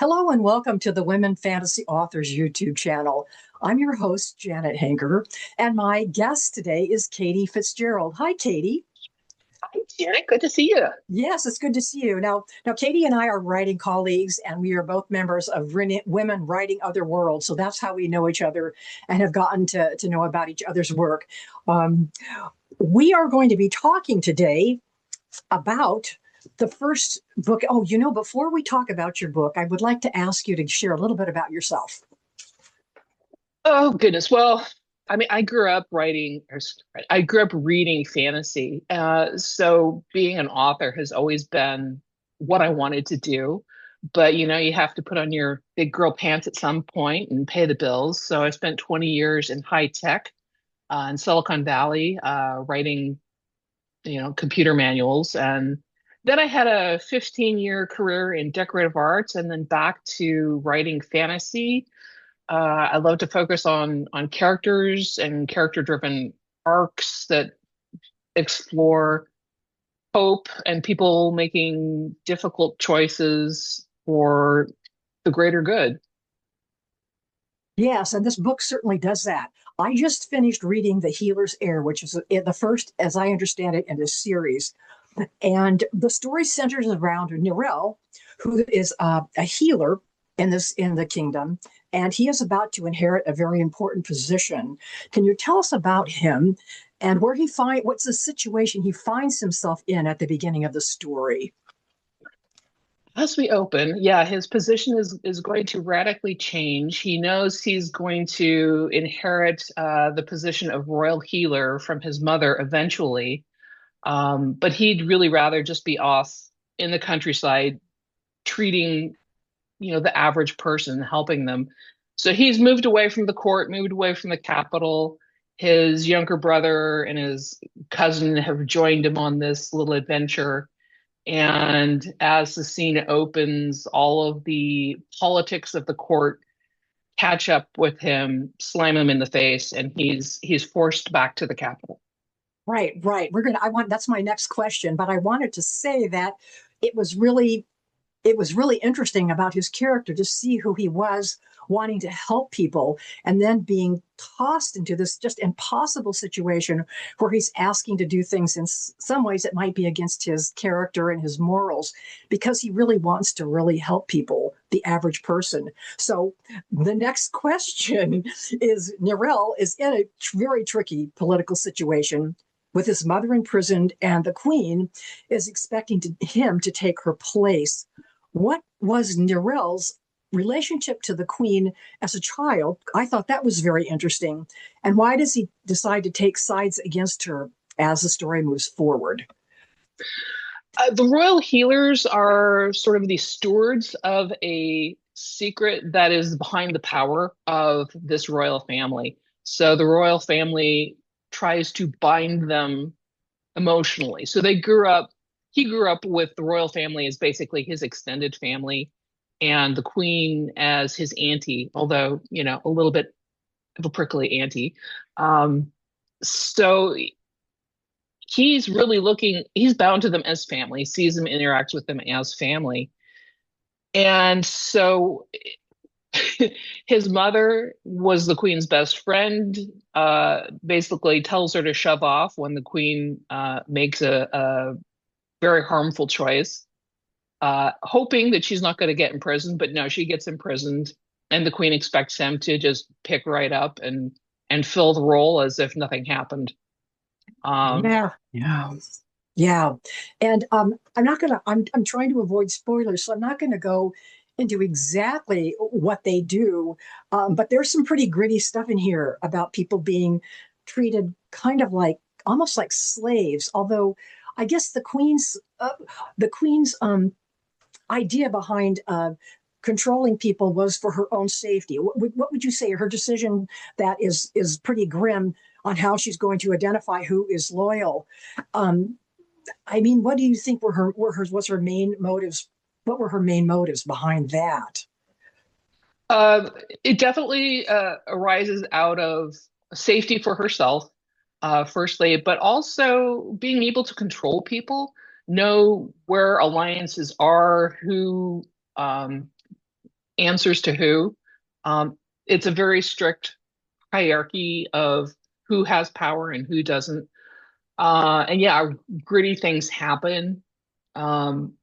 Hello and welcome to the Women Fantasy Authors YouTube channel. I'm your host, Janet Hanker, and my guest today is Katie Fitzgerald. Hi, Katie. Hi, Janet. Good to see you. Yes, it's good to see you. Now, Katie and I are writing colleagues, and we are both members of Women Writing Other Worlds. So that's how we know each other and have gotten to know about each other's work. Um, we are going to be talking today about the first book. Oh, before we talk about your book, I would like to ask you to share a little bit about yourself. Oh, goodness. Well, I mean, I grew up reading fantasy. So being an author has always been what I wanted to do. But, you have to put on your big girl pants at some point and pay the bills. So I spent 20 years in high tech in Silicon Valley, writing, computer manuals. And then I had a 15-year career in decorative arts and then back to writing fantasy. I love to focus on characters and character-driven arcs that explore hope and people making difficult choices for the greater good. Yes, and this book certainly does that. I just finished reading The Healer's Heir, which is the first, as I understand it, in this series. And the story centers around Nirel, who is a healer in the kingdom, and he is about to inherit a very important position. Can you tell us about him and what's the situation he finds himself in at the beginning of the story? As we open, yeah, his position is going to radically change. He knows he's going to inherit the position of royal healer from his mother eventually. But he'd really rather just be off in the countryside treating, the average person, helping them. So he's moved away from the court, moved away from the capital. His younger brother and his cousin have joined him on this little adventure. And as the scene opens, all of the politics of the court catch up with him, slam him in the face, and he's forced back to the capital. Right, right. That's my next question, but I wanted to say that it was really it was really interesting about his character to see who he was wanting to help people and then being tossed into this just impossible situation where he's asking to do things in some ways that might be against his character and his morals because he really wants to really help people, the average person. So the next question is Nirel is in a very tricky political situation with his mother imprisoned, and the queen is expecting him to take her place. What was Nirel's relationship to the queen as a child? I thought that was very interesting. And why does he decide to take sides against her as the story moves forward? The royal healers are sort of the stewards of a secret that is behind the power of this royal family. So the royal family tries to bind them emotionally. So he grew up with the royal family as basically his extended family and the queen as his auntie, although, a little bit of a prickly auntie. So he's bound to them as family, sees them, interacts with them as family. And so his mother was the queen's best friend, basically tells her to shove off when the queen makes a very harmful choice, hoping that she's not going to get imprisoned. But no, she gets imprisoned, and the queen expects him to just pick right up and fill the role as if nothing happened. Um, Yeah, yeah, yeah. And I'm not gonna. I'm trying to avoid spoilers, so I'm not going to go into exactly what they do. But there's some pretty gritty stuff in here about people being treated kind of like almost like slaves. Although I guess the queen's idea behind controlling people was for her own safety. What would you say? Her decision that is pretty grim on how she's going to identify who is loyal. Um, I mean, what do you think what's her main motives? What were her main motives behind that? uh, it definitely arises out of safety for herself, firstly, but also being able to control people, know where alliances are, who um, answers to who. It's a very strict hierarchy of who has power and who doesn't. And yeah, gritty things happen. Um,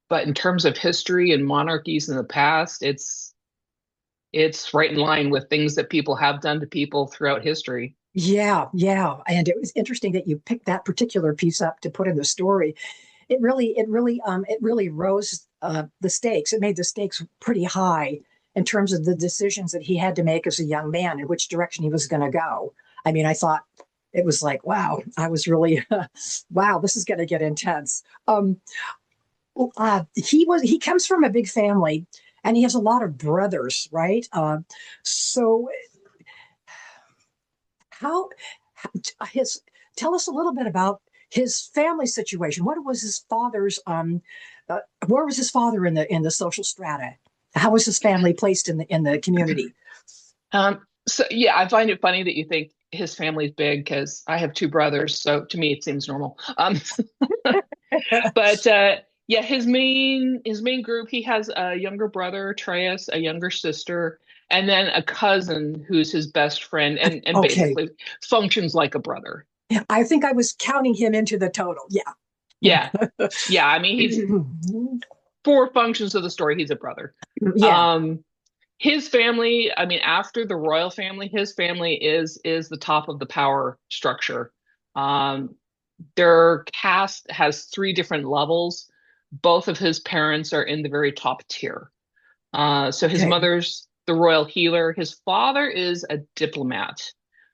but in terms of history and monarchies in the past, it's right in line with things that people have done to people throughout history. Yeah, yeah. And it was interesting that you picked that particular piece up to put in the story. It really rose the stakes. It made the stakes pretty high in terms of the decisions that he had to make as a young man and which direction he was going to go. I mean, I thought it was like, wow, I was really, wow, this is going to get intense. He comes from a big family, and he has a lot of brothers, right? So how his tell us a little bit about his family situation. What was his father's where was his father in the social strata? How was his family placed in the community? So yeah, I find it funny that you think his family's big because I have two brothers, so to me it seems normal. But yeah, his main group, he has a younger brother, Atreus, a younger sister, and then a cousin who's his best friend and Okay. basically functions like a brother. I think I was counting him into the total. Yeah. Yeah. Yeah, I mean he's four functions of the story, he's a brother. Yeah. Um his family, I mean, after the royal family, his family is the top of the power structure. Um, their caste has three different levels. Both of his parents are in the very top tier. So his Okay. mother's the royal healer. His father is a diplomat.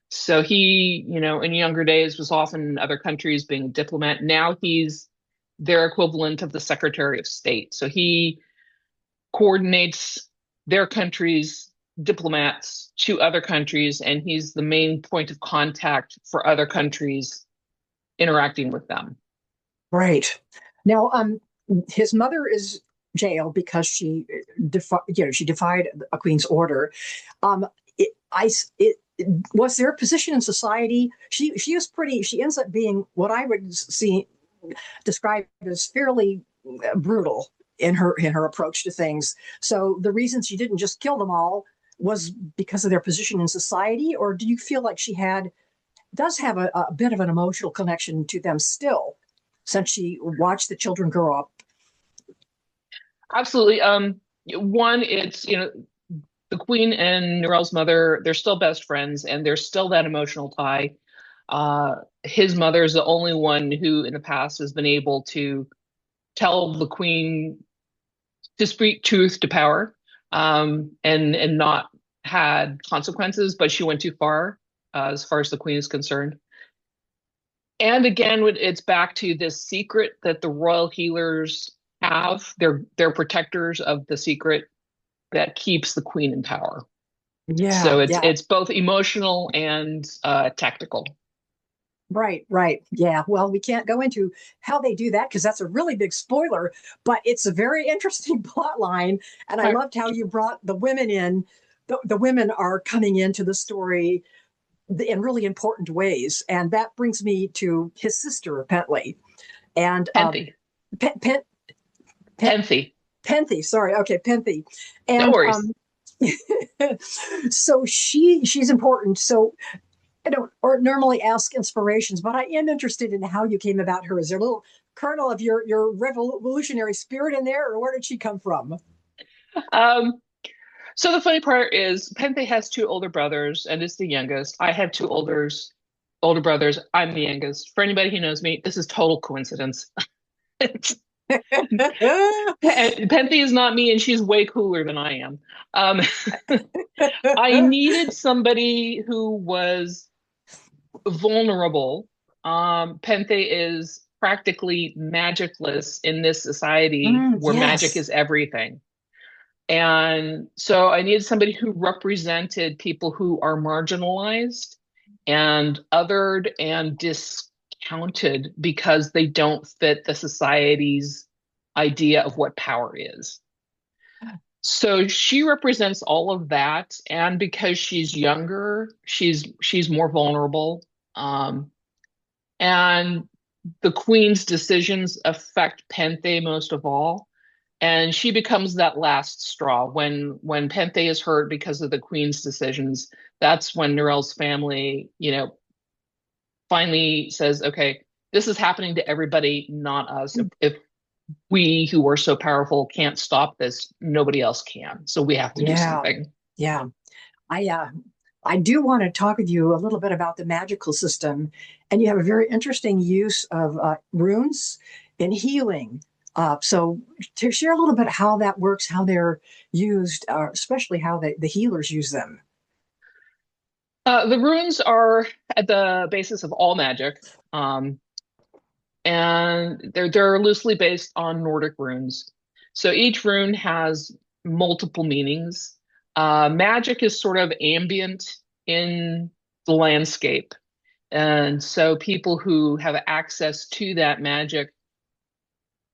So he, in younger days was often in other countries being a diplomat. Now he's their equivalent of the Secretary of State. So he coordinates their country's diplomats to other countries, and he's the main point of contact for other countries interacting with them. Right. Now, his mother is jailed because she defied a queen's order. It, I, it, was their position in society. She is pretty. She ends up being what I would see described as fairly brutal in her approach to things. So the reason she didn't just kill them all was because of their position in society, or do you feel like she had does have a bit of an emotional connection to them still, since she watched the children grow up? Absolutely. One, it's the queen and Narelle's mother, they're still best friends, and there's still that emotional tie. His mother is the only one who, in the past, has been able to tell the queen to speak truth to power, and not had consequences, but she went too far as the queen is concerned. And again, it's back to this secret that the royal healers have. They're protectors of the secret that keeps the queen in power. Yeah, So it's yeah. it's both emotional and tactical. Right, right. Yeah. Well, we can't go into how they do that because that's a really big spoiler, but it's a very interesting plot line. And I loved how you brought the women in. The women are coming into the story in really important ways. And that brings me to his sister, Pentley. And Penthy, Pen, Pen, Pen, Penthy. Penthy, sorry. Okay, Penthy. No And worries. so she's important. So I don't or normally ask inspirations, but I am interested in how you came about her. Is there a little kernel of your revolutionary spirit in there, or where did she come from? Um, so the funny part is Penthe has two older brothers and is the youngest. I have two older brothers. I'm the youngest. For anybody who knows me, this is total coincidence. Penthe is not me, and she's way cooler than I am. Um, I needed somebody who was vulnerable. Penthe is practically magicless in this society where magic Yes. is everything. And so I needed somebody who represented people who are marginalized and othered and discounted because they don't fit the society's idea of what power is. So she represents all of that, and because she's younger, she's more vulnerable. Um, and the queen's decisions affect Penthe most of all. And she becomes that last straw when Penthe is hurt because of the queen's decisions. That's when Narelle's family, finally says, okay, this is happening to everybody, not us. If we who are so powerful can't stop this, nobody else can. So we have to do Yeah, something. yeah. I uh, I do want to talk with you a little bit about the magical system, and you have a very interesting use of runes in healing. So, to share a little bit how that works, how they're used, especially how the healers use them. The runes are at the basis of all magic, um, and they're loosely based on Nordic runes. So each rune has multiple meanings. Magic is sort of ambient in the landscape, and so people who have access to that magic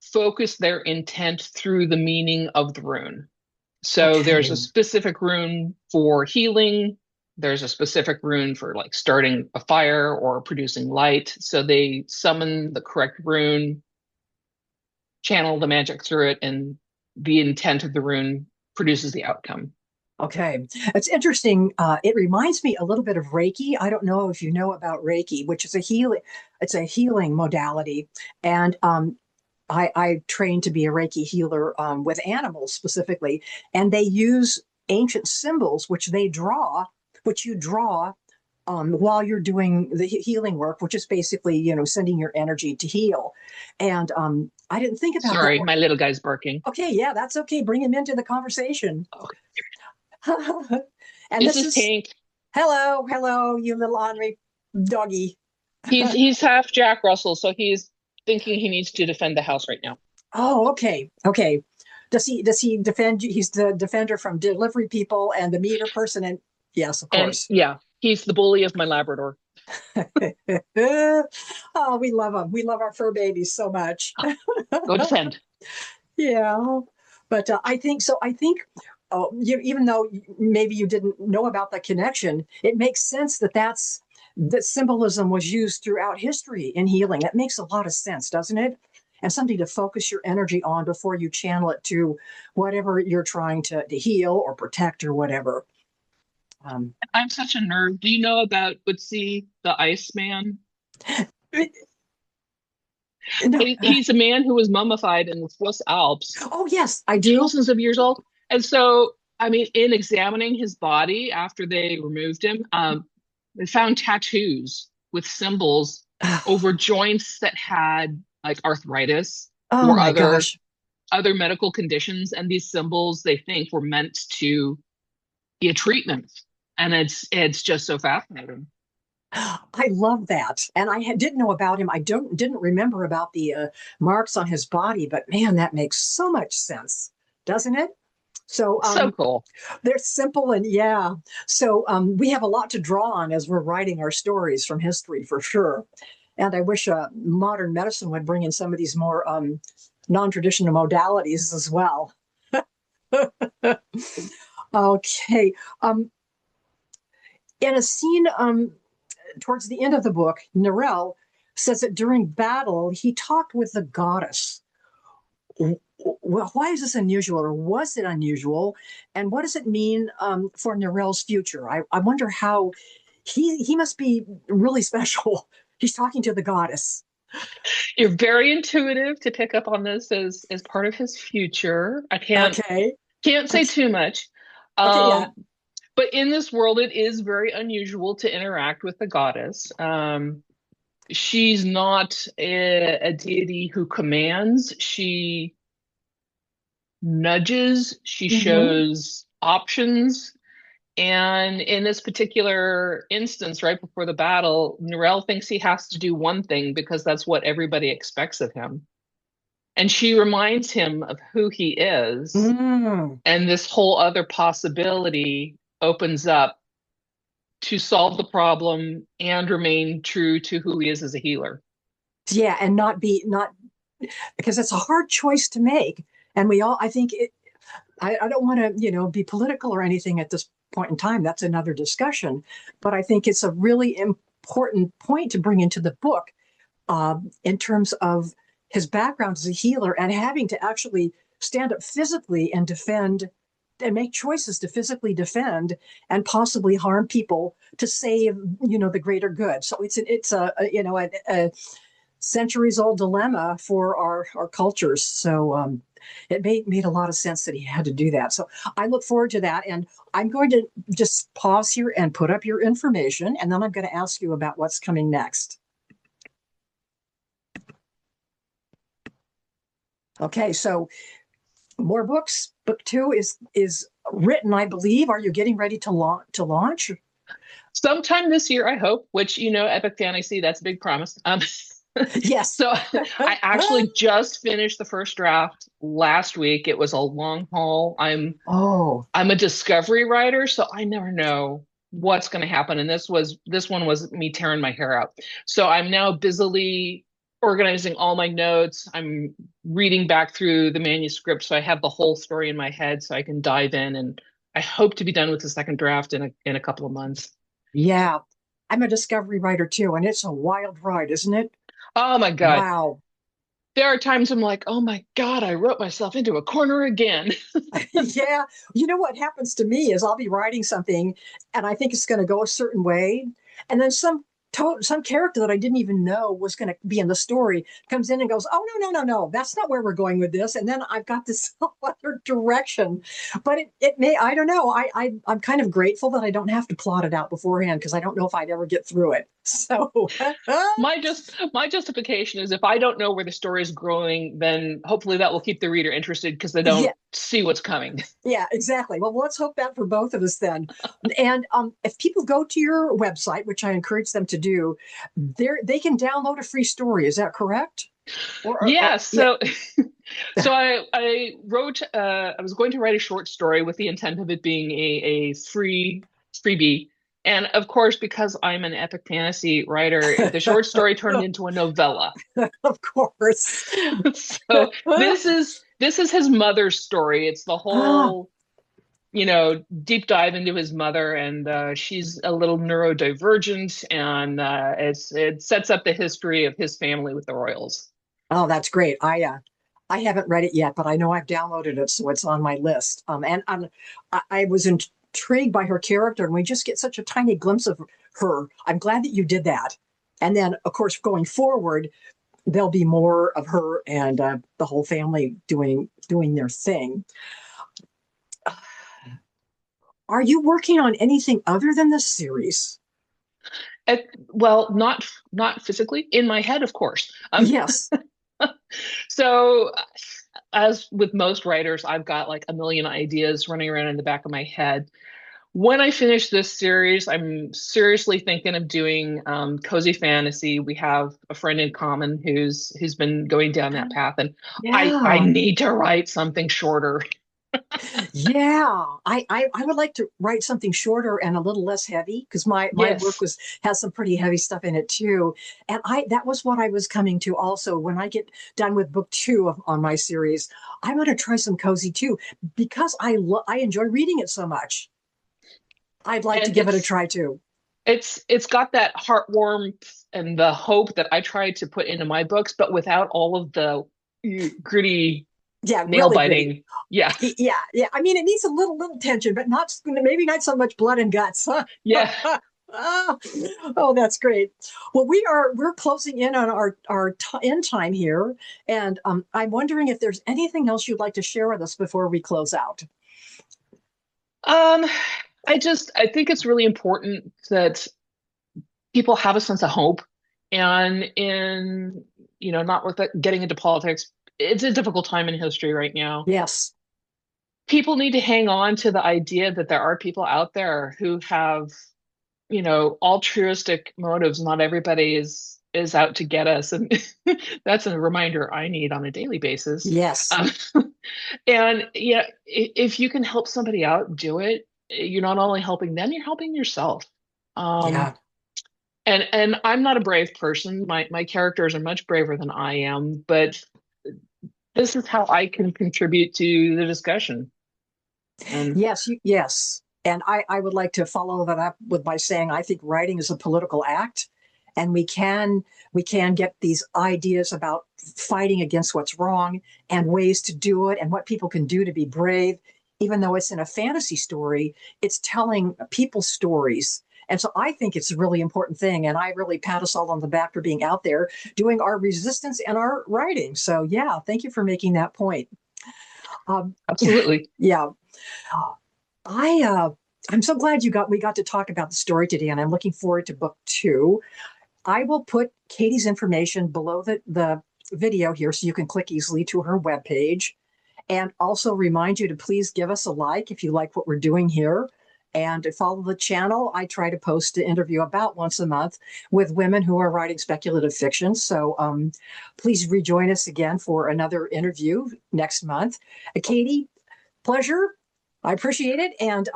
focus their intent through the meaning of the rune. So there's a Okay. specific rune for healing. There's a specific rune for like starting a fire or producing light. So they summon the correct rune, channel the magic through it, and the intent of the rune produces the outcome. Okay. It's interesting. It reminds me a little bit of Reiki. I don't know if you know about Reiki, which is it's a healing modality. And I trained to be a Reiki healer with animals specifically, and they use ancient symbols, which you draw while you're doing the healing work, which is basically, sending your energy to heal. And I didn't think about that. Sorry, my little guy's barking. Okay, yeah, that's okay. Bring him into the conversation. Oh, And is this this is Tank? hello, hello, you little ornery doggy. He's half Jack Russell, so he's thinking he needs to defend the house right now. Oh, okay, okay. Does he defend you? He's the defender from delivery people and the meter person, and yes, of And course. yeah, he's the bully of my Labrador. Oh, we love them. We love our fur babies so much. Go defend. Yeah, but I think so. I think, even though maybe you didn't know about the connection, it makes sense that symbolism was used throughout history in healing. That makes a lot of sense, doesn't it? And something to focus your energy on before you channel it to whatever you're trying to heal or protect or whatever. Um, I'm such a nerd. Do you know about Utsi the Iceman? no, He's a man who was mummified in the Swiss Alps, oh, yes, I do. thousands of years old. And so, I mean, in examining his body after they removed him, they found tattoos with symbols over joints that had like arthritis Oh or my other gosh. other medical conditions. And these symbols they think were meant to be a treatment. And it's just so fascinating. I love that. And didn't know about him. I didn't remember about the marks on his body, but man, that makes so much sense, doesn't it? So So cool. they're simple and yeah. So we have a lot to draw on as we're writing our stories from history for sure. And I wish modern medicine would bring in some of these more non-traditional modalities as well. Okay. In a scene towards the end of the book, Narelle says that during battle, he talked with the goddess. Well, why is this unusual, or was it unusual? And what does it mean for Narelle's future? I wonder how he must be really special. He's talking to the goddess. You're very intuitive to pick up on this as part of his future. I Okay. can't say Okay. too much. Okay. Yeah. Um, but in this world, it is very unusual to interact with the goddess. She's not a deity who commands. She nudges, she Hmm. shows options. And in this particular instance, right before the battle, Narelle thinks he has to do one thing because that's what everybody expects of him. And she reminds him of who he is. Mm. And this whole other possibility opens up to solve the problem and remain true to who he is as a healer. Yeah, and not because it's a hard choice to make, and we all. I think it. I don't want to, be political or anything at this point in time. That's another discussion. But I think it's a really important point to bring into the book in terms of his background as a healer and having to actually stand up physically and defend and make choices to physically defend and possibly harm people to save, the greater good. So it's a centuries old dilemma for our cultures. So it made a lot of sense that he had to do that. So I look forward to that. And I'm going to just pause here and put up your information. And then I'm going to ask you about what's coming next. Okay, so more books. Book 2 is written, I believe. Are you getting ready to launch? Sometime this year, I hope, which, epic fantasy, that's a big promise. Yes. So I actually just finished the first draft last week. It was a long haul. I'm a discovery writer, so I never know what's going to happen. And this one was me tearing my hair out. So I'm now busily organizing all my notes. I'm reading back through the manuscript so I have the whole story in my head so I can dive in, and I hope to be done with the second draft in a couple of months. Yeah. I'm a discovery writer too, and it's a wild ride, isn't it? Oh my God. Wow. There are times I'm like, oh my God, I wrote myself into a corner again. Yeah. You know what happens to me is I'll be writing something and I think it's going to go a certain way. And then some character that I didn't even know was going to be in the story comes in and goes, "Oh, no, that's not where we're going with this." And then I've got this other direction. But it may, I don't know. I'm kind of grateful that I don't have to plot it out beforehand because I don't know if I'd ever get through it. So My justification is if I don't know where the story is growing, then hopefully that will keep the reader interested because they don't yeah, see what's coming. yeah, exactly. Well, let's hope that for both of us then. And if people go to your website, which I encourage them to do, they can download a free story. Is that correct? Yeah, Yeah. so I wrote I was going to write a short story with the intent of it being a freebie. And of course, because I'm an epic fantasy writer, the short story turned into a novella. Of course. So this is his mother's story. It's the Ah, whole, deep dive into his mother, and she's a little neurodivergent, and it sets up the history of his family with the royals. oh, that's great. I haven't read it yet, but I know I've downloaded it, so it's on my list. And I was intrigued by her character, and we just get such a tiny glimpse of her. I'm glad that you did that. And then, of course, going forward, there'll be more of her and the whole family doing their thing. Are you working on anything other than this series? Well, not physically, in my head, of course. Yes. So as with most writers, I've got like a million ideas running around in the back of my head. When I finish this series, I'm seriously thinking of doing cozy fantasy. We have a friend in common who's been going down that path, and I Yeah. need to write something shorter. Yeah. I would like to write something shorter and a little less heavy because my work Yes. has some pretty heavy stuff in it too. And I that was what I was coming to also when I get done with book 2 on my series. I want to try some cozy too because I enjoy reading it so much. I'd like to And give it a try too. it's got that heartwarmth and the hope that I try to put into my books, but without all of the gritty Yeah, nail really gritty. biting. Yeah. Yeah, yeah. I mean, it needs a little tension, but not maybe not so much blood and guts. Yeah. Oh, oh, that's great. Well, we're closing in on our end time here, and I'm wondering if there's anything else you'd like to share with us before we close out. Um, I think it's really important that people have a sense of hope. And not with getting into politics, it's a difficult time in history right now. Yes. People need to hang on to the idea that there are people out there who have, altruistic motives. Not everybody is out to get us. And that's a reminder I need on a daily basis. Yes. Um, and yeah, if you can help somebody out, do it. You're not only helping them, you're helping yourself. Um, Yeah. and I'm not a brave person. My characters are much braver than I am, but this is how I can contribute to the discussion. And Yes. And I would like to follow that up with by saying I think writing is a political act. and we can get these ideas about fighting against what's wrong and ways to do it and what people can do to be brave. Even though it's in a fantasy story, it's telling people's stories. And so I think it's a really important thing. And I really pat us all on the back for being out there doing our resistance and our writing. So, yeah, thank you for making that point. Um, Absolutely. yeah, I I'm so glad we got to talk about the story today, and I'm looking forward to book two. I will put Katie's information below the video here so you can click easily to her webpage. And also remind you to please give us a like if you like what we're doing here. And to follow the channel, I try to post an interview about once a month with women who are writing speculative fiction. So please rejoin us again for another interview next month. Katie, pleasure. I appreciate it. And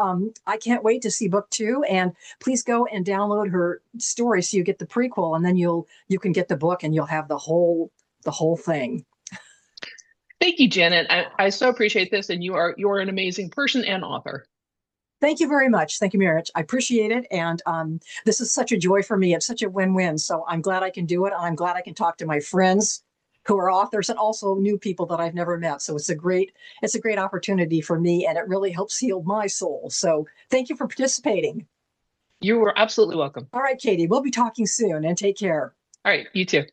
I can't wait to see book two. And please go and download her story so you get the prequel, and then you can get the book and you'll have the whole thing. Thank you, Janet. I so appreciate this, and you are an amazing person and author. Thank you very much. Thank you, Marriage. I appreciate it. And this is such a joy for me. It's such a win-win. So I'm glad I can do it. And I'm glad I can talk to my friends who are authors and also new people that I've never met. So it's a great opportunity for me, and it really helps heal my soul. So thank you for participating. You were absolutely welcome. All right, Katie, we'll be talking soon, and take care. All right, you too.